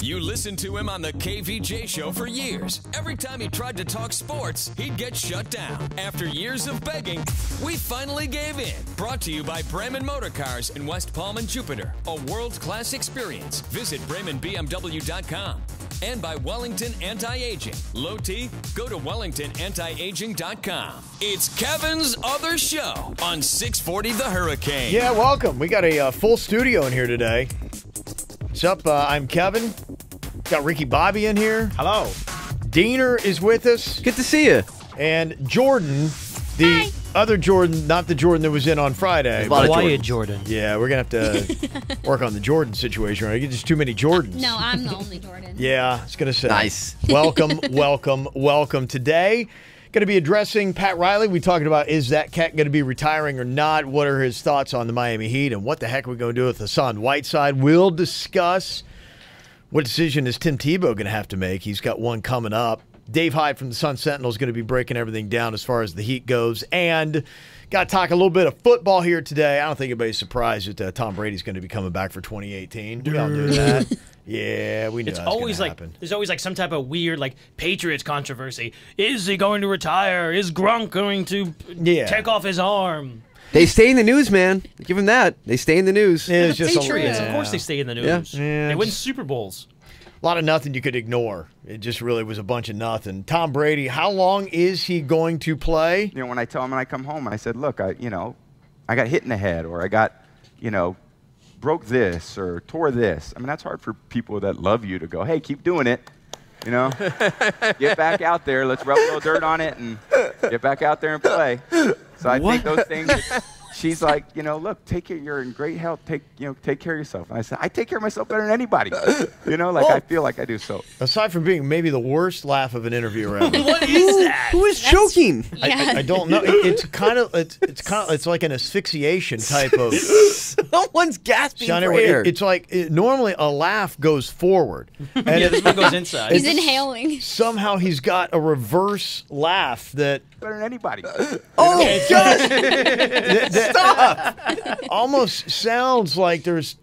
You listened to him on the KVJ show for years. Every time he tried to talk sports, he'd get shut down. After years of begging, we finally gave in. Brought to you by Bremen Motor Cars in West Palm and Jupiter. A world-class experience. Visit BremenBMW.com. And by Wellington Anti-Aging. Low T? Go to WellingtonAntiAging.com. It's Kevin's Other Show on 640 The Hurricane. Yeah, welcome. We got a full studio in here today. What's up? I'm Kevin. Got Ricky Bobby in here. Hello. Diener is with us. Good to see you. And Jordan, the other Jordan, not the Jordan that was in on Friday. Wyatt Jordan. Yeah, we're going to have to work on the Jordan situation. Right? There's too many Jordans. No, I'm the only Jordan. Yeah, I was going to say. Nice. Welcome. Today, going to be addressing Pat Riley. We talking about, is that cat going to be retiring or not? What are his thoughts on the Miami Heat? And what the heck are we going to do with Hassan Whiteside? We'll discuss what decision is Tim Tebow going to have to make. He's got one coming up. Dave Hyde from the Sun Sentinel is going to be breaking everything down as far as the Heat goes. And got to talk a little bit of football here today. I don't think anybody's surprised that Tom Brady's going to be coming back for 2018. We all knew that. Yeah, we knew that was going to happen. There's always like some type of weird Patriots controversy. Is he going to retire? Is Gronk going to take off his arm? They stay in the news, man. Give them that. They stay in the news. It's just Patriots, of course they stay in the news. Yeah. They win Super Bowls. A lot of nothing you could ignore. It just really was a bunch of nothing. Tom Brady, how long is he going to play? When I tell him when I come home, I said, look, I got hit in the head, or I got, broke this or tore this. I mean, that's hard for people that love you to go, hey, keep doing it. Get back out there. Let's rub a little dirt on it and get back out there and play. So I think those things. She's like, look, you're in great health. Take care of yourself. And I said, I take care of myself better than anybody. I feel like I do so. Aside from being maybe the worst laugh of an interview ever. What is that? Who is choking? Yeah. I don't know. It's like an asphyxiation type of. Someone's gasping for air. It's like normally a laugh goes forward, and This one goes inside. He's inhaling. somehow he's got a reverse laugh that Better than anybody. Oh, gosh. Stop! Almost sounds like there's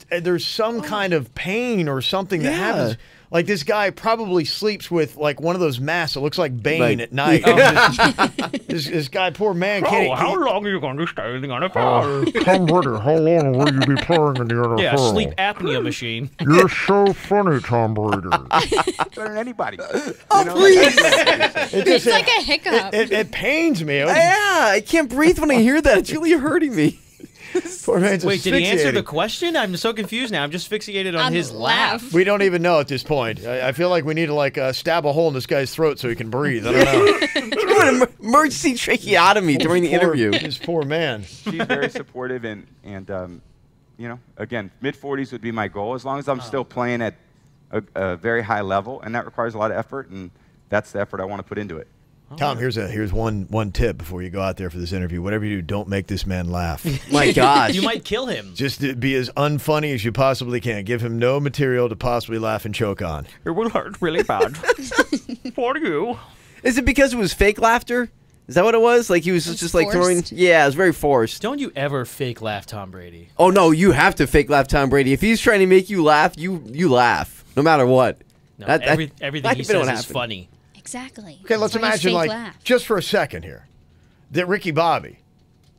some kind of pain or something that happens. Like this guy probably sleeps with like one of those masks that looks like Bane at night. This guy, poor man, can't. How long are you going to stay in the NFL? Tom Brady, how long will you be playing in the NFL? Yeah, sleep apnea machine. You're so funny, Tom Brady. Better than anybody. Please. It's like a hiccup. It pains me. Yeah, I can't breathe when I hear that. It's really hurting me. Poor man's Wait, did he answer the asphyxiated. question? I'm so confused now. I'm just fixated on his laugh. We don't even know at this point. I feel like we need to stab a hole in this guy's throat so he can breathe. I don't know. An emergency tracheotomy during the interview. This poor man. She's very supportive, and again, mid-40s would be my goal, as long as I'm still playing at a very high level, and that requires a lot of effort, and that's the effort I want to put into it. Tom, here's one tip before you go out there for this interview. Whatever you do, don't make this man laugh. My gosh. You might kill him. Just to be as unfunny as you possibly can. Give him no material to possibly laugh and choke on. It will hurt really bad. For you. Is it because it was fake laughter? Is that what it was? Like he was just like throwing. Forced? Yeah, it was very forced. Don't you ever fake laugh Tom Brady. Oh no, you have to fake laugh Tom Brady. If he's trying to make you laugh, you laugh no matter what. No, everything he says is funny. Exactly. Okay, let's That's why imagine, you fake laugh. just for a second here, that Ricky Bobby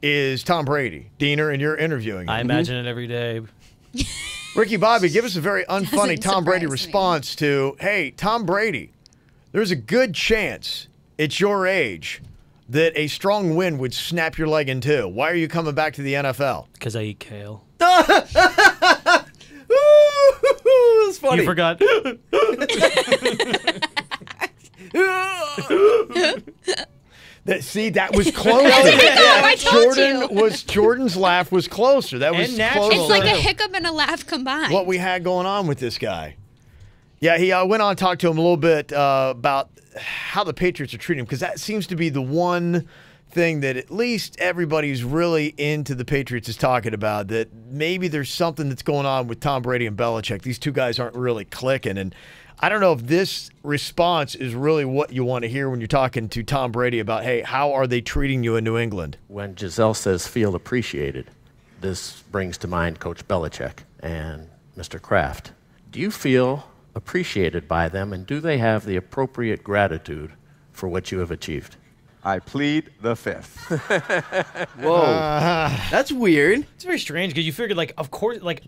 is Tom Brady, Diener, and you're interviewing him. I imagine it every day. Ricky Bobby, give us a very unfunny Doesn't Tom Brady surprise me. response to, hey, Tom Brady, there's a good chance at your age that a strong wind would snap your leg in two. Why are you coming back to the NFL? Because I eat kale. Ooh, that's funny. You forgot. That was closer. I told you. Jordan's laugh was closer. That was And natural. closer. It's like a hiccup and a laugh combined. What we had going on with this guy. Yeah, he went on and talked to him a little bit about how the Patriots are treating him, because that seems to be the one thing that at least everybody's really into the Patriots is talking about, that maybe there's something that's going on with Tom Brady and Belichick. These two guys aren't really clicking, and I don't know if this response is really what you want to hear when you're talking to Tom Brady about, hey, how are they treating you in New England? When Giselle says feel appreciated, this brings to mind Coach Belichick and Mr. Kraft. Do you feel appreciated by them, and do they have the appropriate gratitude for what you have achieved? I plead the fifth. Whoa. That's weird. It's very strange because you figured, like, of course, like,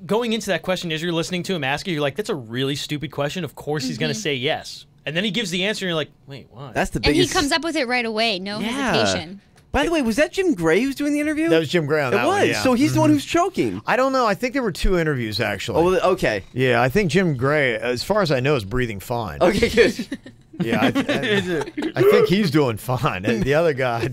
going into that question as you're listening to him ask you, you're like, that's a really stupid question. Of course he's going to say yes. And then he gives the answer and you're like, wait, what? That's the And biggest. he comes up with it right away. No hesitation. By the way, was that Jim Gray who's doing the interview? That was Jim Gray on that It was. one, yeah. So he's the one who's choking. I don't know. I think there were 2 interviews, actually. Oh, okay. Yeah, I think Jim Gray, as far as I know, is breathing fine. Okay, good. Yeah, I think he's doing fine. And the other guy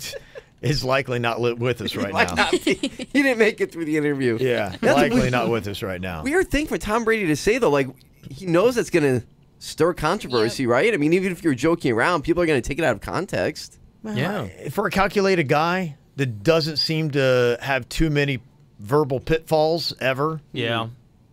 is likely not with us right Might now. not be. He didn't make it through the interview. Yeah, That's a likely weird- not with us right now. Weird thing for Tom Brady to say, though. Like, he knows that's going to stir controversy, right? I mean, even if you're joking around, people are going to take it out of context. Yeah. For a calculated guy that doesn't seem to have too many verbal pitfalls ever, Yeah.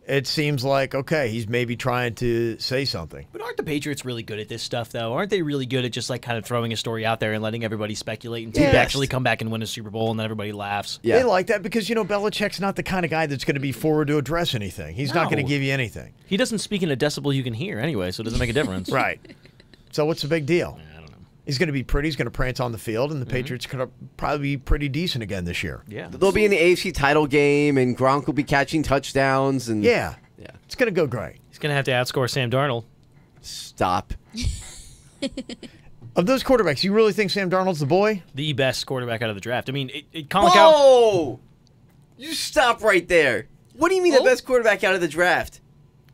it seems like, okay, he's maybe trying to say something. But aren't the Patriots really good at this stuff, though? Aren't they really good at just, like, kind of throwing a story out there and letting everybody speculate until Yes. they actually come back and win a Super Bowl and then everybody laughs? Yeah. They like that because, Belichick's not the kind of guy that's going to be forward to address anything. He's not going to No. give you anything. He doesn't speak in a decibel you can hear anyway, so it doesn't make a difference. Right. So what's the big deal? I don't know. He's going to be pretty. He's going to prance on the field, and the Patriots could probably be pretty decent again this year. Yeah. They'll be in the AFC title game, and Gronk will be catching touchdowns. And Yeah. Yeah. It's going to go great. He's going to have to outscore Sam Darnold. Stop. Of those quarterbacks, you really think Sam Darnold's the boy? The best quarterback out of the draft. I mean, Colin Cowherd. Whoa! You stop right there. What do you mean the best quarterback out of the draft?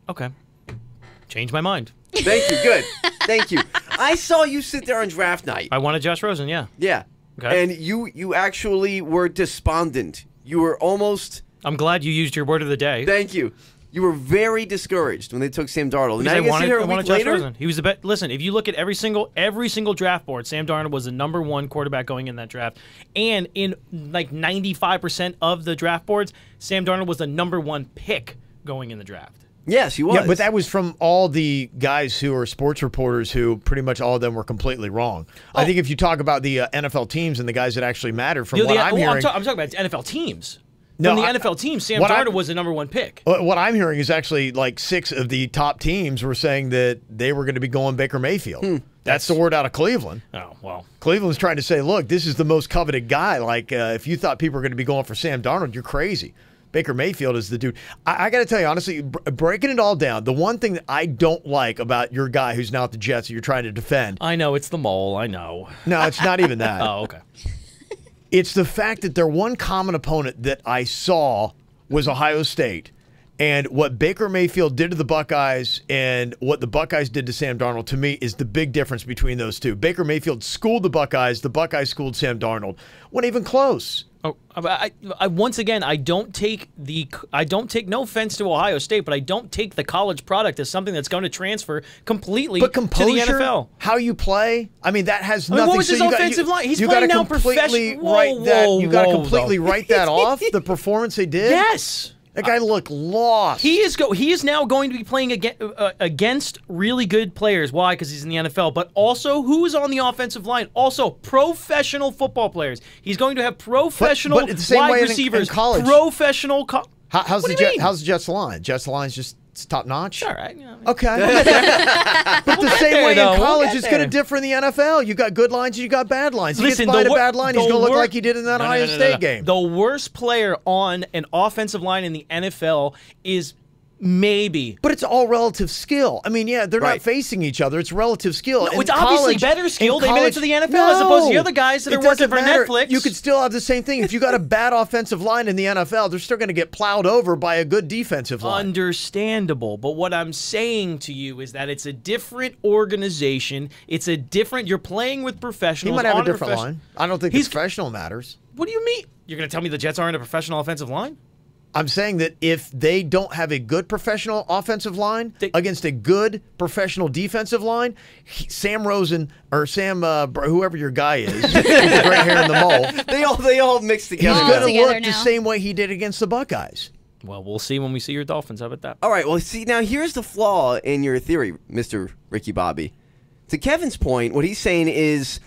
Okay. Change my mind. Thank you. Good. Thank you. I saw you sit there on draft night. I wanted Josh Rosen, yeah. Yeah. Okay. And you actually were despondent. You were almost. I'm glad you used your word of the day. Thank you. You were very discouraged when they took Sam Darnold. And Because now you sit here a I wanted week Josh later. Rosen. He was the best. Listen, if you look at every single draft board, Sam Darnold was the #1 quarterback going in that draft. And in like 95% of the draft boards, Sam Darnold was the #1 pick going in the draft. Yes, he was. Yeah, but that was from all the guys who are sports reporters who pretty much all of them were completely wrong. I think if you talk about the NFL teams and the guys that actually matter, from what I'm hearing. I'm talking about NFL teams. No, From the NFL teams, Sam Darnold was the #1 pick. What I'm hearing is actually like 6 of the top teams were saying that they were going to be going Baker Mayfield. That's the word out of Cleveland. Oh, well. Cleveland's trying to say, look, this is the most coveted guy. Like, if you thought people were going to be going for Sam Darnold, you're crazy. Baker Mayfield is the dude. I got to tell you, honestly, breaking it all down, the one thing that I don't like about your guy who's now at the Jets that you're trying to defend. I know, it's the mole. I know. No, it's not even that. Oh, okay. It's the fact that their one common opponent that I saw was Ohio State. And what Baker Mayfield did to the Buckeyes and what the Buckeyes did to Sam Darnold, to me, is the big difference between those two. Baker Mayfield schooled the Buckeyes schooled Sam Darnold. Wasn't even close. Oh, I once again, I don't take no offense to Ohio State, but I don't take the college product as something that's going to transfer completely But composure, to the NFL. how you play, I mean, that has nothing. What was so his you got- offensive you- line? He's you playing gotta now completely professional. write that. You got to Whoa, completely though. write that off. The performance they did. Yes. That guy looked lost. He is now going to be playing against really good players. Why? Because he's in the NFL. But also, who is on the offensive line? Also, professional football players. He's going to have professional but it's the same wide way in receivers. college. Professional. How's What the do you mean? How's the Jets line? Jets line's just top notch. All right. Yeah. Okay. But the same there, way though. in We'll college, get it's going to there. differ in the NFL. You got good lines and you got bad lines. He Listen, gets by the a wor- bad line, he's the going to look wor- like he did in that No, no, Ohio no, no, State no. game. The worst player on an offensive line in the NFL is maybe. But it's all relative skill. I mean, yeah, they're Right. not facing each other. It's relative skill. No, In it's obviously college- better skill. in They made it college- to the NFL as opposed to the other guys that it are working doesn't for matter. Netflix. You could still have the same thing. If you got a bad offensive line in the NFL, they're still going to get plowed over by a good defensive line. Understandable, but what I'm saying to you is that it's a different organization. It's a different. You're playing with He professionals. might have on a different profession- line. I don't think He's- professional matters. What do you mean? You're going to tell me the Jets aren't a professional offensive line? I'm saying that if they don't have a good professional offensive line They- against a good professional defensive line, Sam Rosen or Sam, whoever your guy is, with the gray hair and the mole, They all mixed he's together. All going to together look the now. same way he did against the Buckeyes. Well, we'll see when we see your Dolphins. How about that? All right, well, see, now here's the flaw in your theory, Mr. Ricky Bobby. To Kevin's point, what he's saying is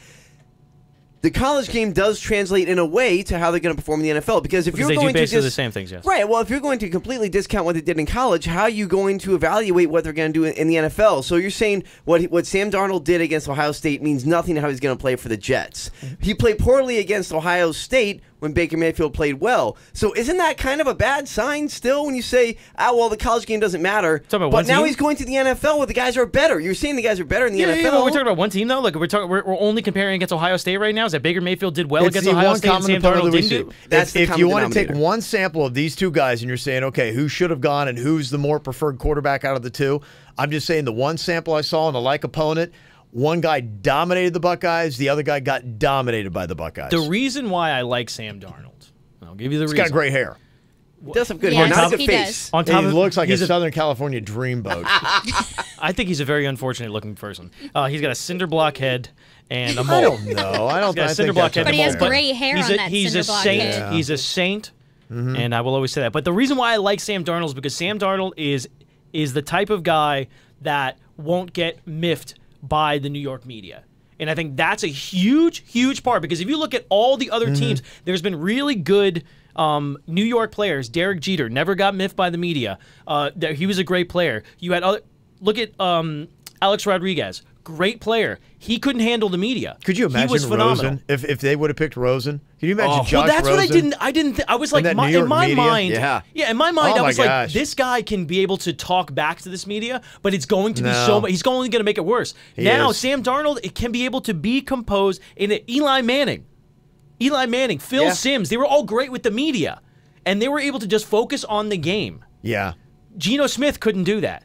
the college game does translate in a way to how they're going to perform in the NFL. Because if you're they going do to basically just, the same things, yes. Right. Well, if you're going to completely discount what they did in college, how are you going to evaluate what they're going to do in the NFL? So you're saying what Sam Darnold did against Ohio State means nothing to how he's going to play for the Jets. He played poorly against Ohio State when Baker Mayfield played well. So isn't that kind of a bad sign still when you say, well, the college game doesn't matter, but now he's going to the NFL where the guys are better. You're saying the guys are better in the NFL. Yeah, we're talking about one team, though. Like we're only comparing against Ohio State right now. Is that Baker Mayfield did well against Ohio State and Sam Darnold didn't do? If you want to take one sample of these two guys and you're saying, okay, who should have gone and who's the more preferred quarterback out of the two, I'm just saying the one sample I saw in a like opponent, one guy dominated the Buckeyes, the other guy got dominated by the Buckeyes. The reason why I like Sam Darnold, I'll give you the reason. He's got great hair. He does have good hair, not a good face. On top he of, looks like a Southern California dreamboat. I think he's a very unfortunate looking person. He's got a cinder block head and a mole. I don't know. I don't He's got I a cinder think block that's head. But he has and a mole. gray hair on that He's cinder a block saint. head. He's a saint, and I will always say that. But the reason why I like Sam Darnold is because Sam Darnold is the type of guy that won't get miffed by the New York media. And I think that's a huge, huge part because if you look at all the other teams, there's been really good New York players. Derek Jeter never got miffed by the media. He was a great player. You had look at Alex Rodriguez, great player. He couldn't handle the media. Could you imagine he was phenomenal. Rosen if they would have picked Rosen? Can you imagine Josh well, that's Rosen? what I didn't. I was like, that New in York my media? mind, in my mind, Oh I my was like, gosh. this guy can be able to talk back to this media, but it's going to be No. so much. He's only going to make it worse. He Now, is. Sam Darnold, it can be able to be composed in Eli Manning, Phil Simms. They were all great with the media, and they were able to just focus on the game. Yeah. Geno Smith couldn't do that.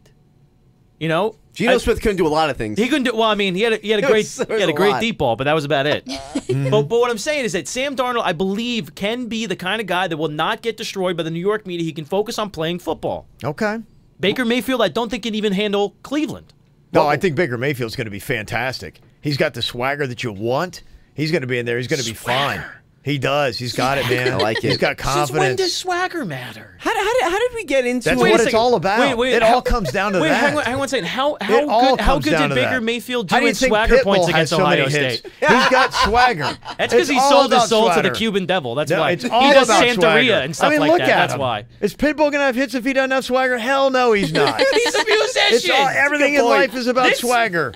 You know, Geno Smith couldn't do a lot of things. he couldn't do. Well, I mean, he had a great a lot. deep ball, but that was about it. But what I'm saying is that Sam Darnold, I believe, can be the kind of guy that will not get destroyed by the New York media. He can focus on playing football. Okay. Baker Mayfield, I don't think can even handle Cleveland. No, I think Baker Mayfield's going to be fantastic. He's got the swagger that you want. He's going to be in there. He's going to be fine. He does. He's got it, man. I like it. He's got confidence. Since when does swagger matter? How did we get into That's it? what it's all about. It all comes down to wait, that. hang on a second. How all good comes did down to Baker that. Mayfield How do do you in think swagger Pitbull points has against so many Ohio hits? State? He's got swagger. That's because he It's all sold his about soul to swagger. the Cuban devil. That's No, why. it's all He does about Santeria swagger. and stuff I mean, like look that. at That's him. why. Is Pitbull going to have hits if he doesn't have swagger? Hell no, he's not. He's a musician. Everything in life is about swagger.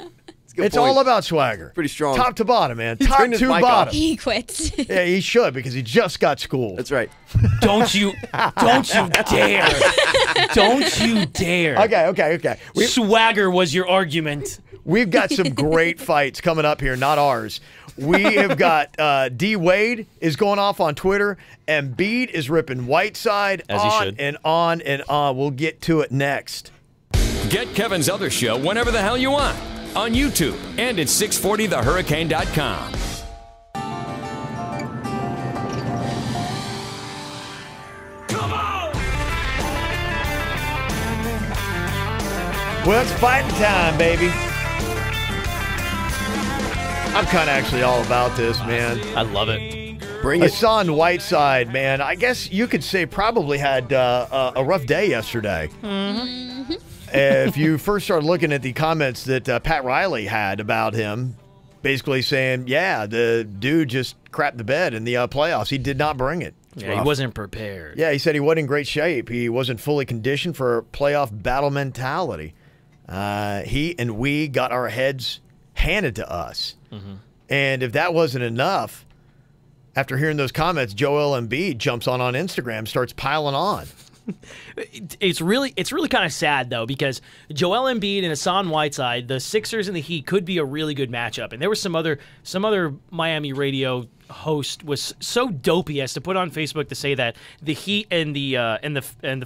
Good It's point. all about swagger. Pretty strong. Top to bottom, man. He Top turned his to mic bottom. off. He quits. Yeah, he should because he just got schooled. That's right. Don't you dare. Don't you dare. Okay. Swagger was your argument. We've got some great fights coming up here, not ours. We have got D. Wade is going off on Twitter, and Embiid is ripping Whiteside As he on should. and on and on. We'll get to it next. Get Kevin's other show whenever the hell you want on YouTube and at 640thehurricane.com. Well, it's fighting time, baby. I'm kind of actually all about this, man. I love it. Bring it. Hassan Whiteside, man, I guess you could say probably had a rough day yesterday. If you first started looking at the comments that Pat Riley had about him, basically saying, yeah, the dude just crapped the bed in the playoffs. He did not bring it. Yeah, he wasn't prepared. Yeah, he said he wasn't in great shape. He wasn't fully conditioned for playoff battle mentality. He and we got our heads handed to us. And if that wasn't enough, after hearing those comments, Joel Embiid jumps on Instagram, starts piling on. It's really kind of sad though because Joel Embiid and Hassan Whiteside, the Sixers and the Heat could be a really good matchup. And there was some other Miami radio host was so dopey as to put on Facebook to say that the Heat and the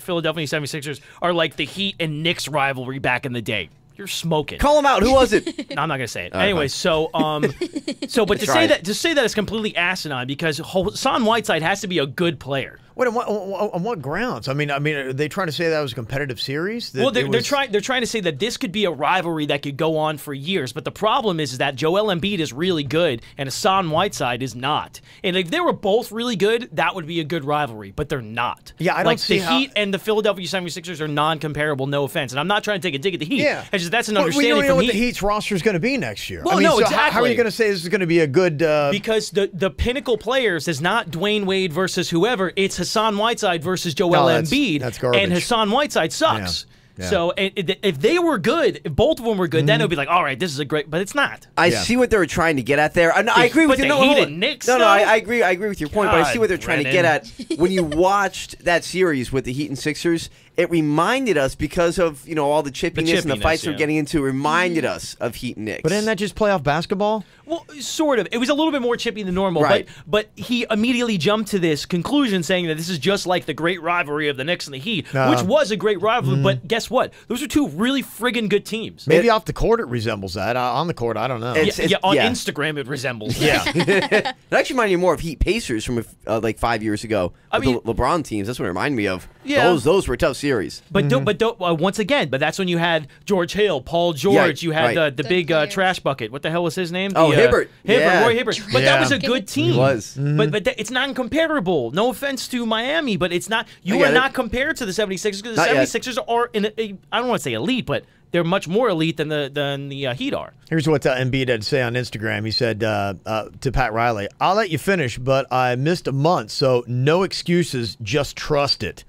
Philadelphia 76ers are like the Heat and Knicks rivalry back in the day. You're smoking. Call him out. Who was it? No, I'm not gonna say it. All right, Anyway, fine. but to Try say it. that is completely asinine because Hassan Whiteside has to be a good player. Wait, on what grounds? I mean, are they trying to say that was a competitive series? Well, they're trying to say that this could be a rivalry that could go on for years. But the problem is that Joel Embiid is really good and Hassan Whiteside is not. And if they were both really good, that would be a good rivalry. But they're not. Yeah, I don't see the Heat and the Philadelphia 76ers are non-comparable. No offense, and I'm not trying to take a dig at the Heat. Yeah, it's just, that's an we understanding don't know from what Heat. the Heat's roster is going to be next year. Well, I mean, no, so exactly. How are you going to say this is going to be a good? Because the pinnacle players is not Dwayne Wade versus whoever. It's Hassan Whiteside versus Joel Embiid. That's garbage. And Hassan Whiteside sucks. Yeah. Yeah. So if they were good, if both of them were good, then it would be like, all right, this is a great. But it's not. I see what they were trying to get at there. I agree with you. The No, Heat hold and on. Knicks, no, though? I agree. I agree with your point. But I see what they're trying to get Brennan. at. When you watched that series with the Heat and Sixers, it reminded us because of all the chippiness and the chippiness, fights we're yeah. getting into. Reminded us of Heat and Knicks. But isn't that just playoff basketball? Well, sort of. It was a little bit more chippy than normal, Right. but he immediately jumped to this conclusion saying that this is just like the great rivalry of the Knicks and the Heat, which was a great rivalry, but guess what? Those are two really friggin' good teams. Maybe off the court it resembles that. On the court, I don't know. On Instagram it resembles. Yeah. It actually reminded me more of Heat Pacers from like 5 years ago. I mean- the LeBron teams. That's what it reminded me of. Yeah. Those were a tough series. But once again, but that's when you had George Hill, Paul George, you had right. the Good big players. trash bucket. What the hell was his name? Oh, Hibbert. Hibbert, Yeah. Roy Hibbert. But that was a good team. He was. But it's non-comparable. No offense to Miami, but it's not. You I get are it. not compared to the 76ers because the Not yet. 76ers are I don't want to say elite, but they're much more elite than the Heat are. Here's what Embiid had to say on Instagram. He said to Pat Riley, "I'll let you finish, but I missed a month, so no excuses. Just trust it."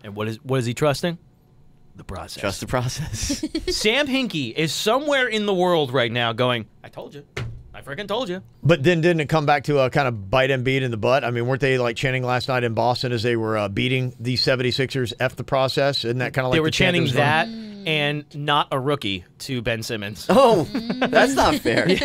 And what is he trusting? The process. Trust the process. Sam Hinkie is somewhere in the world right now going, I told you. I freaking told you. But then didn't it come back to kind of bite Embiid in the butt? I mean, weren't they like chanting last night in Boston as they were beating the 76ers F the process? Isn't that kind of like They were the chant chanting was that going? and not a rookie to Ben Simmons. Oh, that's not fair. Which,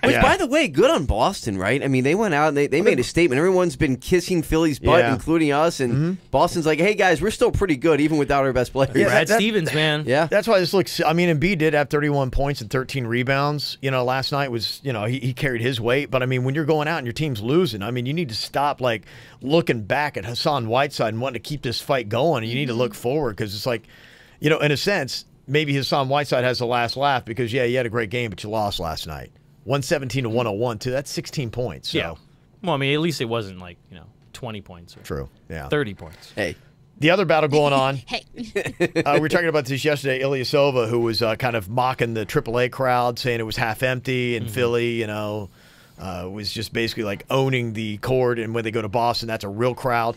Yeah. by the way, good on Boston, right? I mean, they went out and they made a statement. Everyone's been kissing Philly's butt, Yeah. including us. And Boston's like, hey, guys, we're still pretty good, even without our best players. Yeah, Brad that- Stevens, man. Yeah. That's why this looks. I mean, Embiid did have 31 points and 13 rebounds. Last night was, he carried his weight. But I mean, when you're going out and your team's losing, I mean, you need to stop like looking back at Hassan Whiteside and wanting to keep this fight going. And you need to look forward because it's like, in a sense, maybe Hassan Whiteside has the last laugh because you had a great game, but you lost last night, 117 to 101 too. That's 16 points. So. Yeah. Well, I mean, at least it wasn't like, 20 points or True. Yeah. 30 points. Hey. The other battle going on. Hey. We were talking about this yesterday. Ilyasova, who was kind of mocking the AAA crowd, saying it was half empty, and Philly, was just basically like owning the court. And when they go to Boston, that's a real crowd.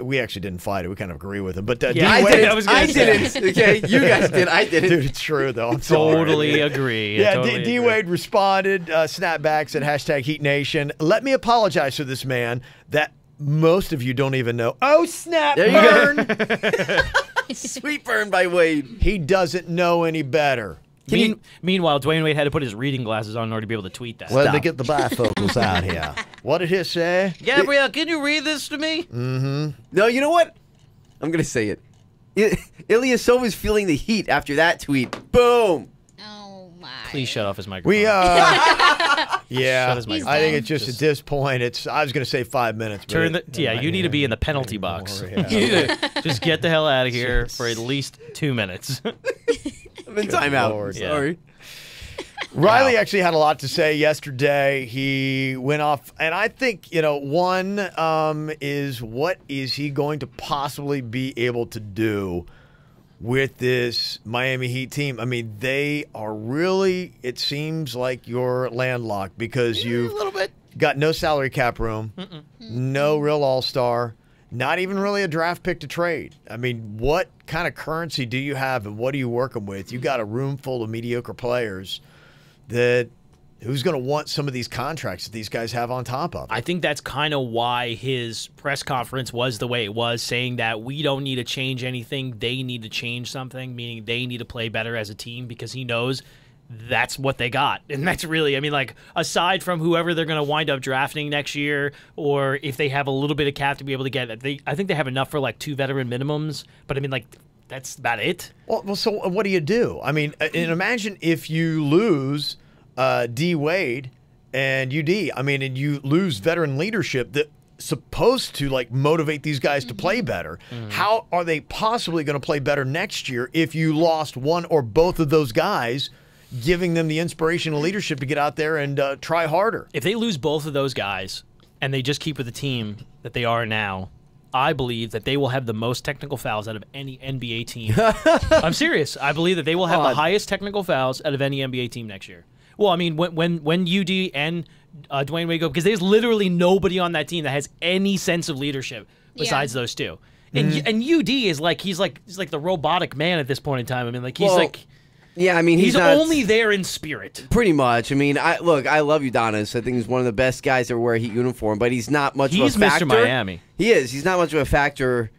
We actually didn't fight it. We kind of agree with him. But Yeah, D-Wade, I was gonna I say. didn't. Okay, you guys did. I didn't. dude, it's true though. I'm sorry. Totally agree. Yeah, totally agree. D-Wade responded, snapbacks at hashtag Heat Nation. Let me apologize to this man that most of you don't even know. Oh, snap, There you burn. Sweet burn by Wade. He doesn't know any better. Meanwhile, Dwayne Wade had to put his reading glasses on in order to be able to tweet that. Let me Stop. get the bifocals out here. What did he say? Gabrielle, can you read this to me? No, you know what? I'm going to say it. Ilyasova's feeling the heat after that tweet. Boom. Oh my. Please shut off his microphone. We yeah. Shut his I microphone. think it's just at this point. I was going to say 5 minutes. But Turn it- you need to be in the penalty box. yeah. You need to just get the hell out of here for at least 2 minutes. I'm in timeout. Lord. Yeah. Sorry. Riley actually had a lot to say yesterday. He went off, and I think, one is what is he going to possibly be able to do with this Miami Heat team? I mean, they are really, it seems like you're landlocked because you've got no salary cap room, no real all-star, not even really a draft pick to trade. I mean, what kind of currency do you have and what are you working with? You got a room full of mediocre players that who's going to want some of these contracts that these guys have on top of? I think that's kind of why his press conference was the way it was, saying that we don't need to change anything. They need to change something, meaning they need to play better as a team because he knows that's what they got. And that's really, I mean, like, aside from whoever they're going to wind up drafting next year, or if they have a little bit of cap to be able to get it, I think they have enough for like 2 veteran minimums. But I mean, like, that's about it. Well, so what do you do? I mean, and imagine if you lose D. Wade and UD. I mean, and you lose veteran leadership. supposed to like motivate these guys to play better. How are they possibly going to play better next year if you lost one or both of those guys, giving them the inspirational leadership to get out there and try harder? If they lose both of those guys and they just keep with the team that they are now, I believe that they will have the most technical fouls out of any NBA team. I'm serious. I believe that they will have the highest technical fouls out of any NBA team next year. Well, I mean, when UD and Dwayne Wade go, because there's literally nobody on that team that has any sense of leadership besides those two. And UD is like he's like the robotic man at this point in time. I mean, like yeah, I mean, he's not, only there in spirit. Pretty much. I mean, I love Udonis. I think he's one of the best guys that wear a Heat uniform, but he's not much of a factor. He's Mr. Miami. He is. He's not much of a factor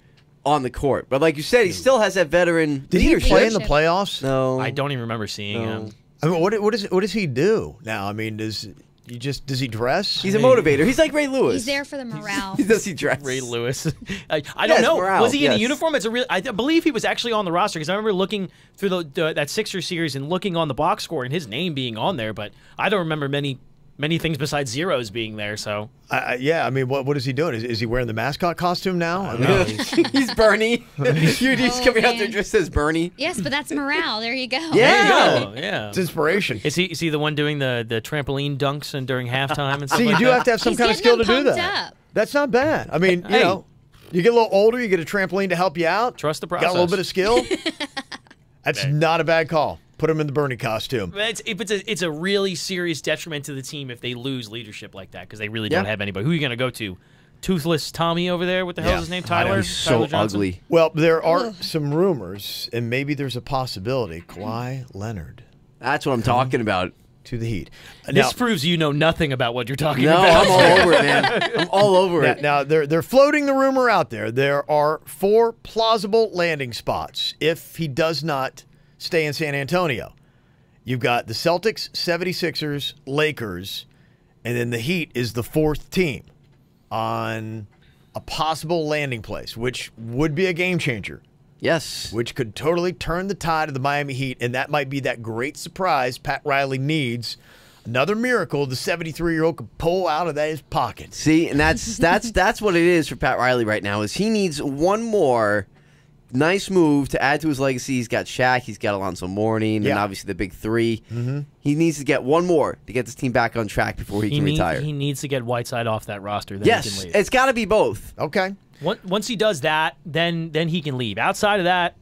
on the court. But like you said, he still has that veteran leadership. Did he play in the playoffs? No. I don't even remember seeing him. I mean, what does he do now? I mean, does he dress? He's a motivator. He's like Ray Lewis. He's there for the morale. Does he dress? Ray Lewis. I don't know. Morale, was he in a uniform? I believe he was actually on the roster because I remember looking through that Sixers series and looking on the box score and his name being on there, but I don't remember many things besides zeros being there. So yeah, I mean, what is he doing? Is he wearing the mascot costume now? I mean, he's Bernie. UD's coming out there dressed as Bernie. Yes, but that's morale. There you go. Yeah, yeah. It's inspiration. Is he the one doing the trampoline dunks and during halftime and stuff? See, you do have to have some kind of skill to do that. Up. That's not bad. I mean, you know, you get a little older, you get a trampoline to help you out. Trust the process. Got a little bit of skill. That's not a bad call. Put him in the Bernie costume. It's a really serious detriment to the team if they lose leadership like that because they really don't have anybody. Who are you going to go to? Toothless Tommy over there? What the hell is his name? Tyler? He's so ugly. Well, there are some rumors, and maybe there's a possibility. Kawhi Leonard. That's what I'm talking about. To the Heat. This proves you know nothing about what you're talking about. No, I'm all over it, man. I'm all over it. Now they're floating the rumor out there. There are 4 plausible landing spots if he does not stay in San Antonio. You've got the Celtics, 76ers, Lakers, and then the Heat is the 4th team on a possible landing place, which would be a game changer. Yes. Which could totally turn the tide of the Miami Heat, and that might be that great surprise Pat Riley needs. Another miracle the 73-year-old could pull out of his pocket. See, and that's what it is for Pat Riley right now, is he needs one more nice move to add to his legacy. He's got Shaq, he's got Alonzo Mourning, and obviously the big 3. He needs to get one more to get this team back on track before he can retire. He needs to get Whiteside off that roster. Then he can leave. It's got to be both. Okay. Once he does that, then he can leave. Outside of that,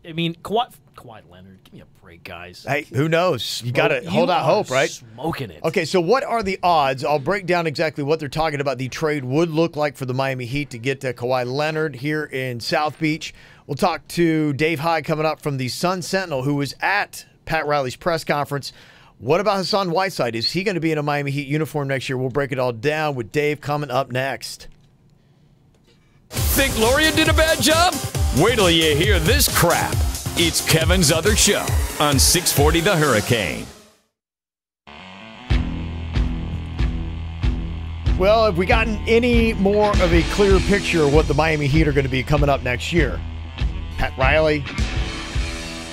I mean, Kawhi Leonard, give me a break, guys. Hey, who knows? You got to hold out hope, right? Smoking it. Okay, so what are the odds? I'll break down exactly what they're talking about the trade would look like for the Miami Heat to get to Kawhi Leonard here in South Beach. We'll talk to Dave Hyde coming up from the Sun Sentinel, who was at Pat Riley's press conference. What about Hassan Whiteside? Is he going to be in a Miami Heat uniform next year? We'll break it all down with Dave coming up next. Think Loria did a bad job? Wait till you hear this crap. It's Kevin's Other Show on 640 The Hurricane. Well, have we gotten any more of a clear picture of what the Miami Heat are going to be coming up next year? Pat Riley,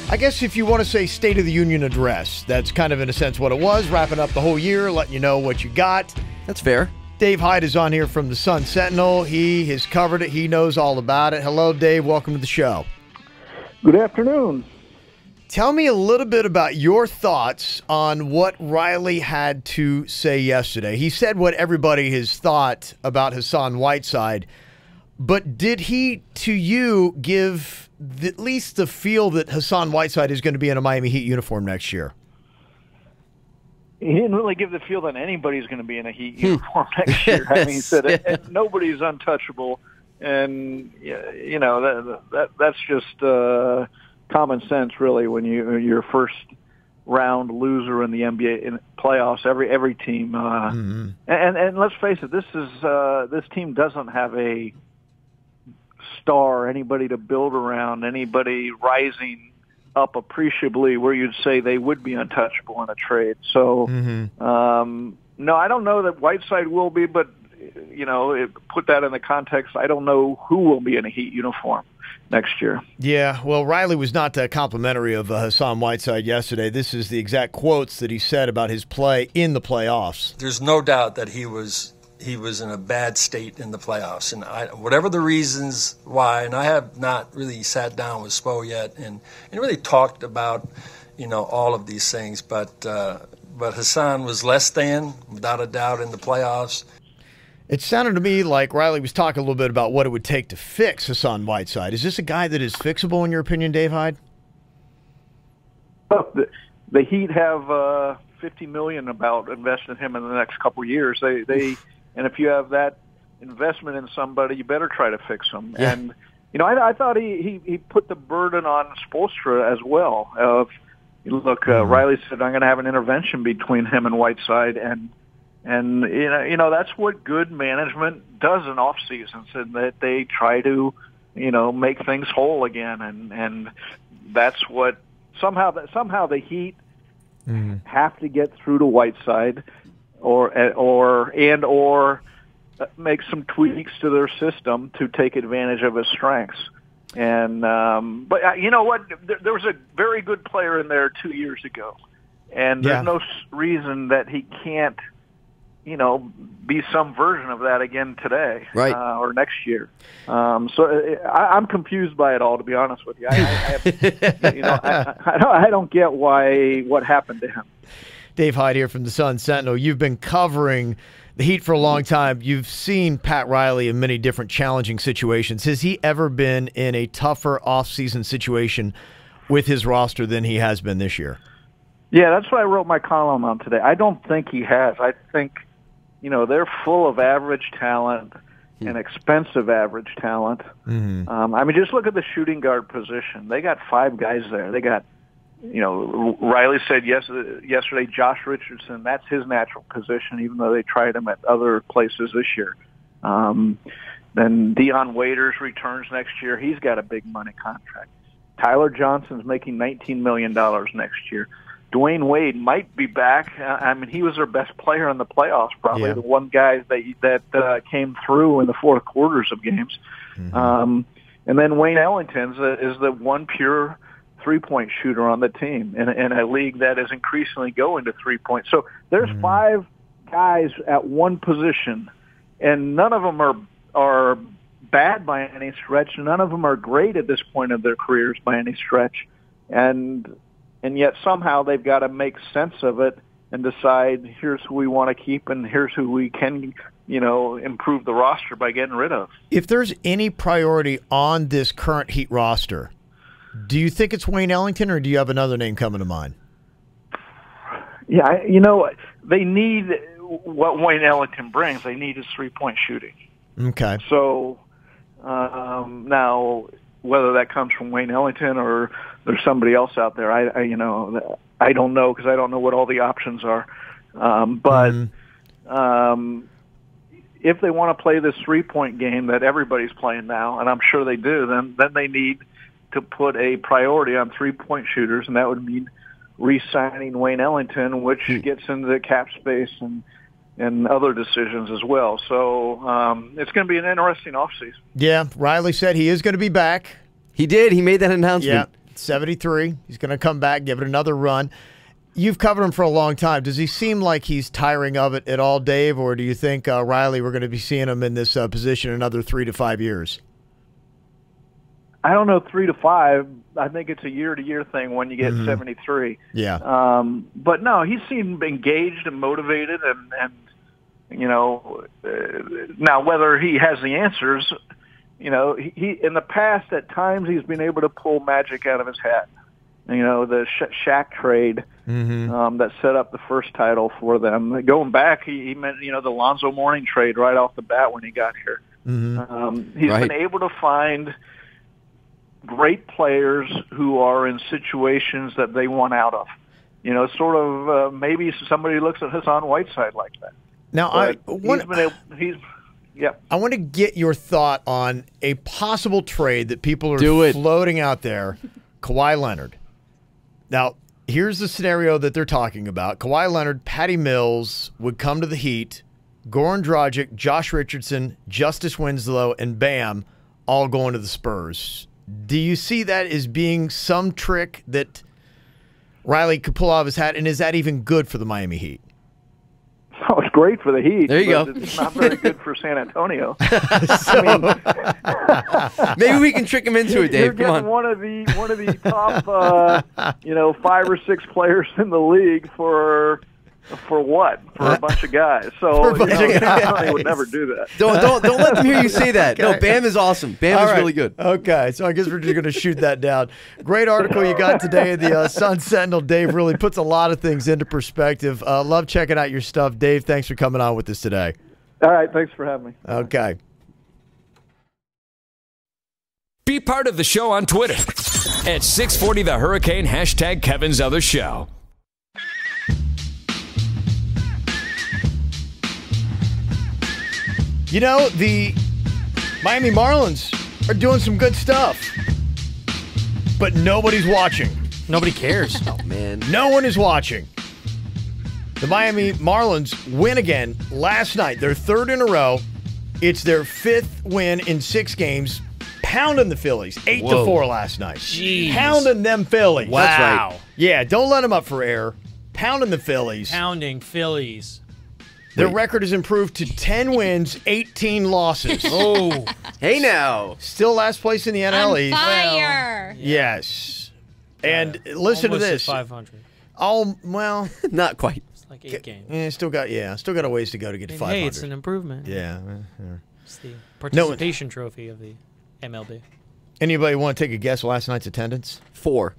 I guess if you want to say State of the Union address, that's kind of in a sense what it was, wrapping up the whole year, letting you know what you got. That's fair. Dave Hyde is on here from the Sun Sentinel. He has covered it. He knows all about it. Hello, Dave. Welcome to the show. Good afternoon. Tell me a little bit about your thoughts on what Riley had to say yesterday. He said what everybody has thought about Hassan Whiteside, but did he, to you, give at least the feel that Hassan Whiteside is going to be in a Miami Heat uniform next year? He didn't really give the feel that anybody's going to be in a Heat uniform next year. I mean, he said nobody's untouchable, and you know that's just common sense, really. When you're first round loser in the NBA in playoffs, every team, and let's face it, this team doesn't have a star, anybody to build around, anybody rising up appreciably where you'd say they would be untouchable in a trade. So, no, I don't know that Whiteside will be, but, you know, put that in the context, I don't know who will be in a Heat uniform next year. Yeah, well, Riley was not complimentary of Hassan Whiteside yesterday. This is the exact quotes that he said about his play in the playoffs. There's no doubt that he was he was in a bad state in the playoffs. And whatever the reasons why, and I have not really sat down with Spo yet and really talked about, all of these things. But Hassan was less than, without a doubt, in the playoffs. It sounded to me like Riley was talking a little bit about what it would take to fix Hassan Whiteside. Is this a guy that is fixable in your opinion, Dave Hyde? The Heat have $50 million about investing in him in the next couple of years. They and if you have that investment in somebody, you better try to fix them. Yeah. And I thought he put the burden on Spoelstra as well. Riley said, "I'm going to have an intervention between him and Whiteside," and that's what good management does in off seasons, and that they try to make things whole again, and that's what somehow the Heat have to get through to Whiteside, or make some tweaks to their system to take advantage of his strengths. And but you know what? There was a very good player in there 2 years ago, and there's no reason that he can't, be some version of that again today, right, or next year. I'm confused by it all, to be honest with you. I don't get what happened to him. Dave Hyde here from the Sun Sentinel. You've been covering the Heat for a long time. You've seen Pat Riley in many different challenging situations. Has he ever been in a tougher off-season situation with his roster than he has been this year? Yeah, that's what I wrote my column on today. I don't think he has. I think, they're full of average talent and expensive average talent. Mm-hmm. Just look at the shooting guard position. They got 5 guys there. They got, Riley said yesterday, Josh Richardson, that's his natural position, even though they tried him at other places this year. Then Dion Waiters returns next year. He's got a big money contract. Tyler Johnson's making $19 million next year. Dwayne Wade might be back. He was their best player in the playoffs, probably the one guy that came through in the fourth quarters of games. Mm-hmm. And then Wayne Ellington is the one pure three-point shooter on the team in a league that is increasingly going to three-point. So there's 5 guys at one position, and none of them are bad by any stretch. None of them are great at this point of their careers by any stretch. And yet somehow they've got to make sense of it and decide, here's who we want to keep and here's who we can, improve the roster by getting rid of. If there's any priority on this current Heat roster, do you think it's Wayne Ellington, or do you have another name coming to mind? Yeah, they need what Wayne Ellington brings. They need his three-point shooting. Okay. So now, whether that comes from Wayne Ellington or there's somebody else out there, I don't know, because I don't know what all the options are. If they want to play this three-point game that everybody's playing now, and I'm sure they do, then they need to put a priority on three-point shooters, and that would mean re-signing Wayne Ellington, which gets into the cap space and other decisions as well. So it's going to be an interesting offseason. Yeah, Riley said he is going to be back. He did. He made that announcement. Yeah, 73. He's going to come back, give it another run. You've covered him for a long time. Does he seem like he's tiring of it at all, Dave, or do you think Riley, we're going to be seeing him in this position another 3 to 5 years? I don't know, 3 to 5. I think it's a year-to-year thing when you get 73. Yeah. But no, he seemed engaged and motivated, and now whether he has the answers, he in the past at times he's been able to pull magic out of his hat. The Shaq trade that set up the first title for them. Going back, he meant the Lonzo Mourning trade right off the bat when he got here. He's been able to find great players who are in situations that they want out of. Maybe somebody looks at Hassan Whiteside like that. Now, I want to get your thought on a possible trade that people are floating out there, Kawhi Leonard. Now, here's the scenario that they're talking about. Kawhi Leonard, Patty Mills would come to the Heat, Goran Dragic, Josh Richardson, Justice Winslow, and Bam all going to the Spurs. Do you see that as being some trick that Riley could pull out of his hat, and is that even good for the Miami Heat? So it's great for the Heat. There you but go. It's not very good for San Antonio. Maybe we can trick him into it, You're Dave. Come getting on. one of the top 5 or 6 players in the league for what? For a bunch of guys. So San Antonio would never do that. Don't let them hear you say that. No, Bam is awesome. Bam All is right. really good. Okay, so I guess we're just going to shoot that down. Great article you got today in the Sun Sentinel. Dave really puts a lot of things into perspective. Love checking out your stuff. Dave, thanks for coming on with us today. All right, thanks for having me. Okay. Be part of the show on Twitter at 640 The Hurricane, hashtag Kevin's Other Show. You know, the Miami Marlins are doing some good stuff, but nobody's watching. Nobody cares. Oh, man. No one is watching. The Miami Marlins win again last night. Their third in a row. It's their 5th win in 6 games. Pounding the Phillies. 8-4 last night. Jeez. Pounding them Phillies. Wow. That's right. Yeah, don't let them up for air. Pounding the Phillies. Pounding Phillies. Their record has improved to 10 wins, 18 losses. Oh. Hey, now. Still last place in the NL On East. fire. Yes. And listen to Almost at this. 500. Oh, well, Not quite. It's like 8 games. still got a ways to go to get to 500. Hey, it's an improvement. Yeah. It's the participation trophy of the MLB. Anybody want to take a guess last night's attendance? 4.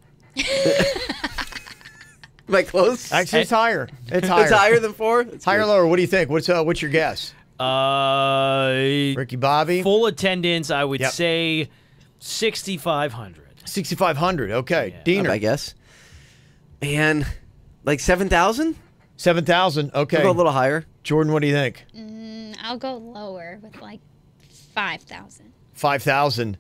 Am I close? Actually, it's higher. It's higher. It's higher than 4? That's Higher or good. lower? What do you think? What's your guess? Ricky Bobby? Full attendance, I would Yep. say 6,500. 6,500. Okay. Yeah. Diener? I guess. Man, like 7,000? 7,000. Okay. We'll go a little higher. Jordan, what do you think? I'll go lower with like 5,000. 5,000.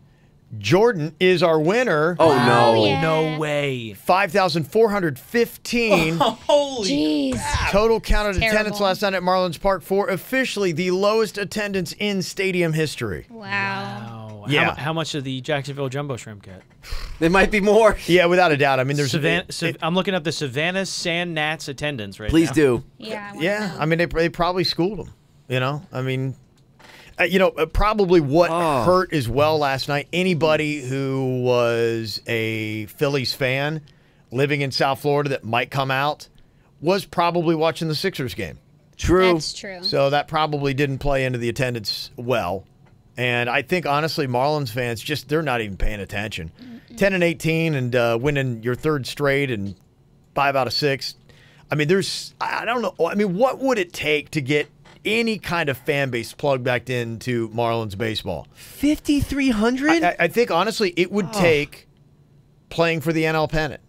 Jordan is our winner. Oh, no. yeah. No way. 5,415 Holy. Jeez. total counted Terrible. attendance last night at Marlins Park for officially the lowest attendance in stadium history. Wow. Wow. Yeah. How much did the Jacksonville Jumbo Shrimp get? There might be more. Yeah, without a doubt. I mean, there's I'm looking up the Savannah Sand Gnats attendance right Please now. do. Yeah. I wanna yeah, know. I mean, they probably schooled them. You know, I mean, probably what hurt as well last night. Anybody who was a Phillies fan living in South Florida that might come out was probably watching the Sixers game. True. That's true. So that probably didn't play into the attendance well. And I think, honestly, Marlins fans, they're not even paying attention. 10-18 and winning your 3rd straight and 5 out of 6. I mean, I don't know. I mean, what would it take to get any kind of fan base plugged back into Marlins baseball? 5,300? I think, honestly, it would take playing for the NL pennant.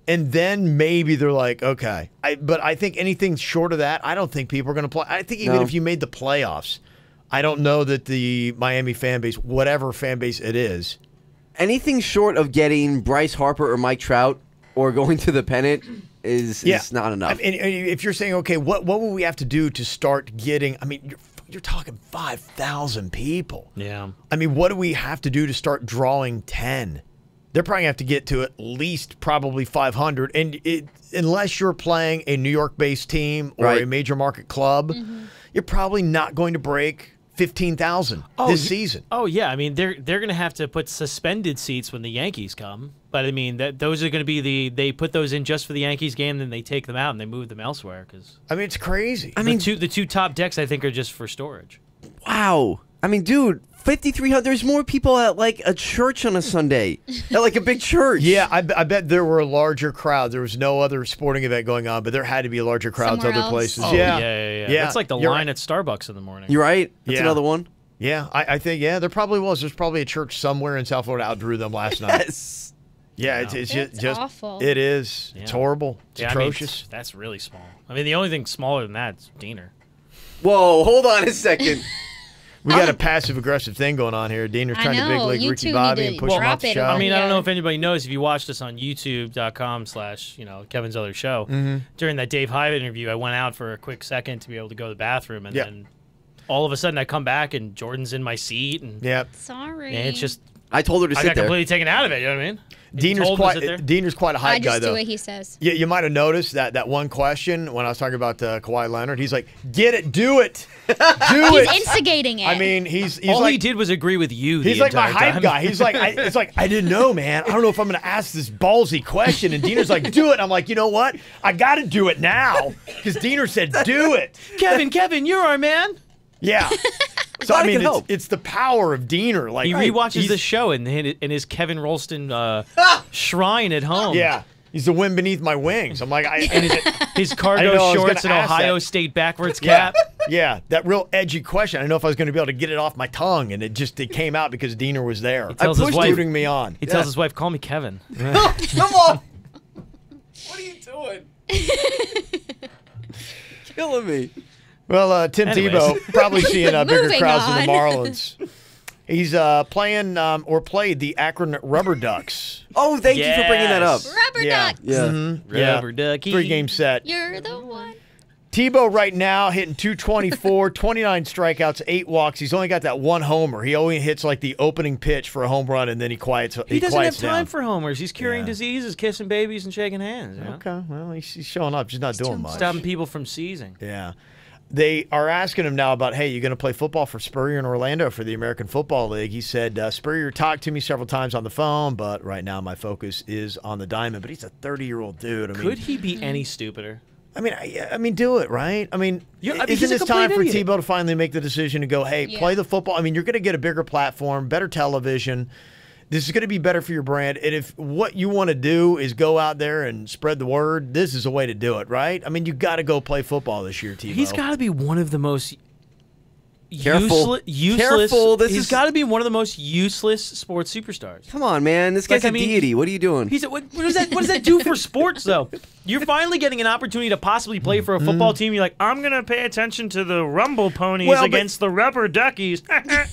And then maybe they're like, okay. But I think anything short of that, I don't think people are going to play. I think even if you made the playoffs, I don't know that the Miami fan base, whatever fan base it is. Anything short of getting Bryce Harper or Mike Trout or going to the pennant is not enough. And if you're saying, okay, what would we have to do to start getting, I mean, you're talking 5,000 people. Yeah. I mean, what do we have to do to start drawing 10? They're probably going to have to get to at least probably 500. And unless you're playing a New York-based team or a major market club, you're probably not going to break 15,000 this season. Oh yeah, I mean they're going to have to put suspended seats when the Yankees come. But I mean those are going to be they put those in just for the Yankees game, then they take them out and they move them elsewhere because I mean it's crazy. I mean the two top decks I think are just for storage. Wow. I mean, dude, 5,300. There's more people at like a church on a Sunday, at like a big church. Yeah, I bet there were a larger crowd. There was no other sporting event going on, but there had to be a larger crowds Somewhere other else. places. Oh, yeah. That's like the line at Starbucks in the morning. You're right. That's another one. Yeah, I think there probably was. There's probably a church somewhere in South Florida outdrew them last night. Yes. Yeah, it's just awful. It is. It's horrible. It's atrocious. I mean, that's really small. I mean, the only thing smaller than that is Diener. Whoa, hold on a second. We got a passive-aggressive thing going on here. Diener's trying to big league You Ricky two Bobby need and to push him drop off the it show. on I mean, I don't Yeah. know if anybody knows if you watched us on youtube.com/Kevin's Other Show. During that Dave Hyde interview, I went out for a quick second to be able to go to the bathroom, and then all of a sudden I come back and Jordan's in my seat, and Sorry. and it's just I told her to I sit got there. completely taken out of it. You know what I mean? Diener's quite a hype I guy, just though. do what he says. You might have noticed that one question when I was talking about Kawhi Leonard. He's like, "Get it, do it, do it." He's instigating it. I mean, he's all like, he did was agree with you. He's the like my entire hype time. guy. He's like, it's like I didn't know, man. I don't know if I'm going to ask this ballsy question. And Diener's like, do it. I'm like, you know what? I got to do it now because Diener said, do it. Kevin, you're our man. Yeah. So I mean, it's the power of Diener. Like He rewatches the show in his Kevin Rolston shrine at home. Yeah. He's the wind beneath my wings. I'm like, his I cargo know I was shorts gonna and ask Ohio that. State backwards Yeah. cap. Yeah, that real edgy question. I didn't know if I was going to be able to get it off my tongue, and it came out because Diener was there. He tells his wife, rooting me on. He tells his wife, "Call me Kevin." Come on. What are you doing? Killing me. Well, Tim Anyways. Tebow probably seeing bigger Moving crowds than the on. Marlins. He's playing or played the Akron Rubber Ducks. Oh, thank you for bringing that up. Rubber Yeah. duck. Yeah. Mm-hmm. Yeah. Rubber ducky. 3-game set. You're the one. Tebow right now hitting 224, 29 strikeouts, 8 walks. He's only got that one homer. He only hits like the opening pitch for a home run, and then he quiets. He doesn't have quiets time down. for homers. He's curing diseases, kissing babies, and shaking hands. You know? Okay, well he's showing up, just not doing much. Stopping people from seizing. Yeah. They are asking him now about, hey, you going to play football for Spurrier in Orlando for the American Football League? He said, Spurrier talked to me several times on the phone, but right now my focus is on the diamond. But he's a 30-year-old dude. I mean, Could he be any stupider? I mean, do it, right? I mean, He's isn't a this time for complete idiot. Tebow to finally make the decision to go, hey, Yeah. play the football? I mean, you're going to get a bigger platform, better television. This is going to be better for your brand. And if what you want to do is go out there and spread the word, this is a way to do it, right? I mean, you got to go play football this year, Tebow. He's got to be one of the most Careful. useless. Careful, this He's is- got to be one of the most useless sports superstars. Come on, man. This guy's Like, I a mean, deity. What are you doing? He's what does that do for sports though? You're finally getting an opportunity to possibly play for a football team. You're like, I'm gonna pay attention to the Rumble Ponies Well, but- against the Rubber Duckies.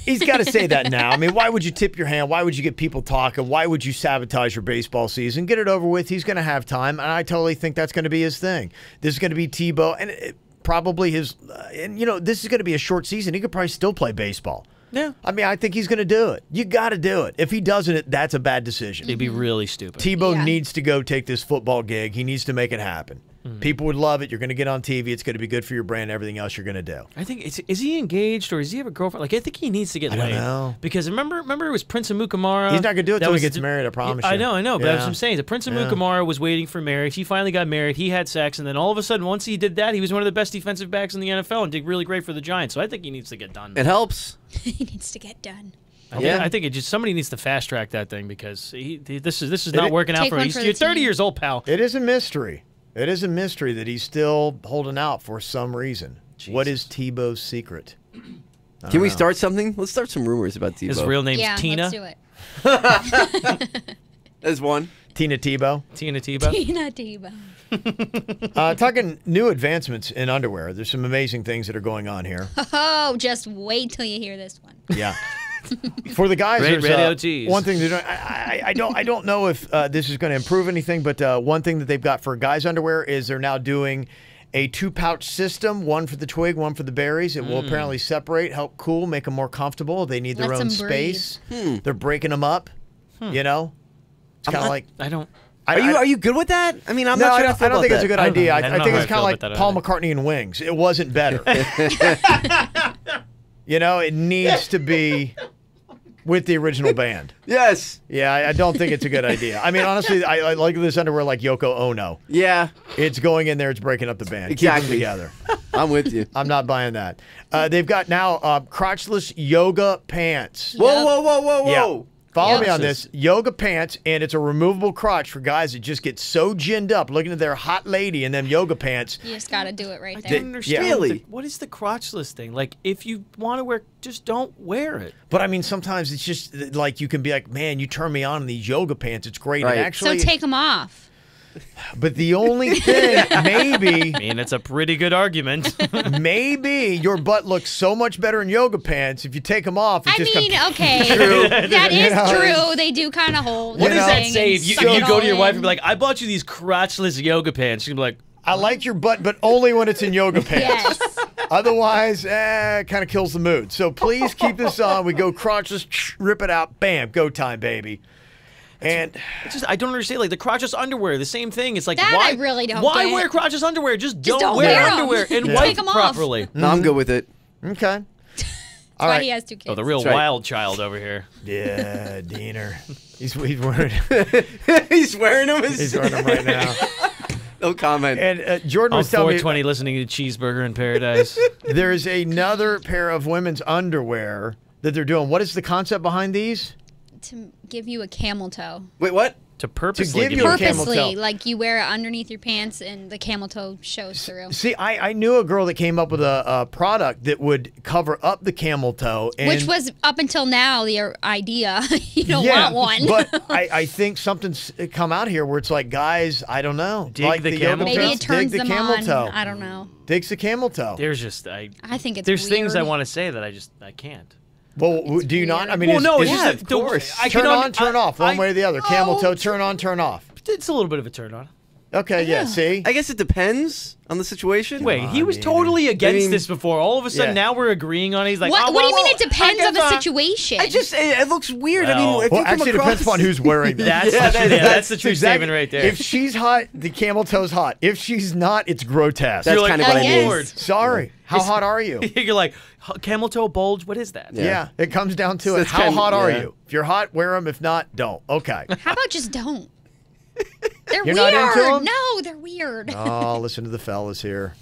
He's got to say that now. I mean, why would you tip your hand? Why would you get people talking? Why would you sabotage your baseball season? Get it over with. He's going to have time, and I totally think that's going to be his thing. This is going to be Tebow, and probably his. And you know, this is going to be a short season. He could probably still play baseball. Yeah. I mean, I think he's going to do it. You got to do it. If he doesn't, that's a bad decision. It'd be really stupid. Tebow Yeah. needs to go take this football gig. He needs to make it happen. People would love it. You're going to get on TV. It's going to be good for your brand. Everything else you're going to do. I think is he engaged or does he have a girlfriend? Like I think he needs to get I don't laid. know. Because remember it was Prince of Mukamara. He's not going to do it That until he was gets married. I promise you. I know, but that's what Yeah. I'm saying. The Prince of Yeah. Mukamara was waiting for marriage. He finally got married. He had sex, and then all of a sudden, once he did that, he was one of the best defensive backs in the NFL and did really great for the Giants. So I think he needs to get done. It helps. He needs to get done. I think it just somebody needs to fast track that thing because this is not working out Take for him. one for You're the 30 team. years old, pal. It is a mystery. It is a mystery that he's still holding out for some reason. What is Tebow's secret? Can we start something? Let's start some rumors about Tebow. His real name's Yeah, Tina. let's do it. There's one. Tina Tebow. Tina Tebow. Tina Tebow. Talking new advancements in underwear. There's some amazing things that are going on here. Oh, just wait till you hear this one. Yeah. For the guys, Great there's radio tease. one thing they're doing. I don't know if this is going to improve anything, but one thing that they've got for guys' underwear is they're now doing a 2-pouch system, one for the twig, one for the berries. It will apparently separate, help cool, make them more comfortable. They need their Let own them breathe. space. They're breaking them up. You know, it's kind of like. I don't. Are you good with that? I mean, I'm No, not I sure. don't, I don't think it's a good I don't idea. know. I I don't know think how it's I kind of feel like about that Paul either. McCartney and Wings. It wasn't better. You know, it needs to be with the original band. Yes. Yeah, I don't think it's a good idea. I mean, honestly, I like this underwear like Yoko Ono. Yeah. It's going in there. It's breaking up the band. Exactly. Keep them together. I'm with you. I'm not buying that. They've got now crotchless yoga pants. Whoa. Yeah. Follow me Yeah. on this. Yoga pants, and it's a removable crotch for guys that just get so ginned up looking at their hot lady in them yoga pants. You just got to do it right I there. don't understand. Really? What is the crotchless thing? Like, if you want to wear, just don't wear it. But I mean, sometimes it's just like you can be like, man, you turn me on in these yoga pants. It's great. Right. And actually, So take them off. but the only thing, maybe, I mean, it's a pretty good argument. maybe your butt looks so much better in yoga pants if you take them off. It I just mean, comes- okay, that is know, true. They do kind of hold. What the does that thing say? and If you, suck if you it go all to your wife in. and be like, I bought you these crotchless yoga pants. She's gonna be like, I like your butt, but only when it's in yoga pants. Yes. Otherwise, it kind of kills the mood. So please keep this on. We go crotchless, rip it out, bam, go time, baby. And it's just, I don't understand. Like the crotchless underwear, the same thing. It's like, That why? I really don't Why get. wear crotchless underwear? Just Just don't don't wear wear 'em. underwear and Yeah. wipe Take 'em off. properly. No, I'm good with it. Okay. That's All why right. he has 2 kids. Oh, the real That's right. wild child over here. Yeah, Diener. He's wearing He's wearing them. he's wearing them right now. No comment. And Jordan On was telling me 420, listening to Cheeseburger in Paradise. there's another pair of women's underwear that they're doing. What is the concept behind these? To give you a camel toe. Wait, what? To purposely give give you you a camel toe. Purposely, like you wear it underneath your pants and the camel toe shows through. See, I knew a girl that came up with a product that would cover up the camel toe. And Which was, up until now, the idea. You don't yeah, want one. but I think something's come out here where it's like, guys, I don't know. Dig like the yoga camel Maybe toe? pants, it turns dig the them camel on. toe. I don't know. Digs the camel toe. There's just, I think it's there's things I weird. want to say that I can't. Well, do you not? I mean, Well, is, no, is, it's yeah, just of the- course. I turn can on, turn off, one way or the other. Camel Oh, toe, turn on, turn off. It's a little bit of a turn on. Okay, yeah. See, I guess it depends on the situation. Wait, he was Diener. totally against I mean- this before. All of a sudden, Yeah. now we're agreeing on it. He's like, What, oh, what do you well, mean it depends I on the guess, situation? It looks weird. I Well- mean, if well, you come actually, it across depends upon who's wearing them. That's, Yeah, the true, that's the true Exactly. statement right there. If she's hot, the camel toe's hot. If she's not, it's grotesque. That's You're like, kind of what I mean. Lord. Sorry. How hot are you? You're like, camel toe bulge? What is that? Yeah, it comes down to it. That's How kinda- hot are yeah. you? If you're hot, wear them. If not, don't. Okay. How about just don't? They're You're weird. not into 'em? No, they're weird. Oh, listen to the fellas here.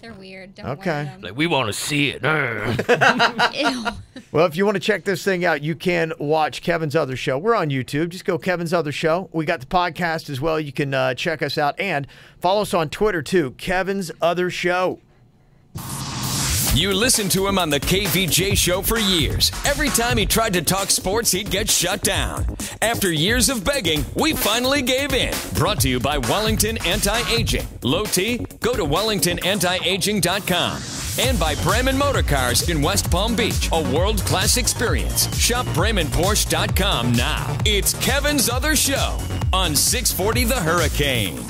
They're weird. Don't Okay. wear them. Like, we want to see it. Ew. Well, if you want to check this thing out, you can watch Kevin's Other Show. We're on YouTube. Just go Kevin's Other Show. We got the podcast as well. You can check us out and follow us on Twitter too. Kevin's Other Show. You listened to him on the KVJ show for years. Every time he tried to talk sports, he'd get shut down. After years of begging, we finally gave in. Brought to you by Wellington Anti-Aging. Low T? Go to WellingtonAntiAging.com. And by Bremen Motor Cars in West Palm Beach. A world-class experience. Shop BremenPorsche.com now. It's Kevin's Other Show on 640 The Hurricane.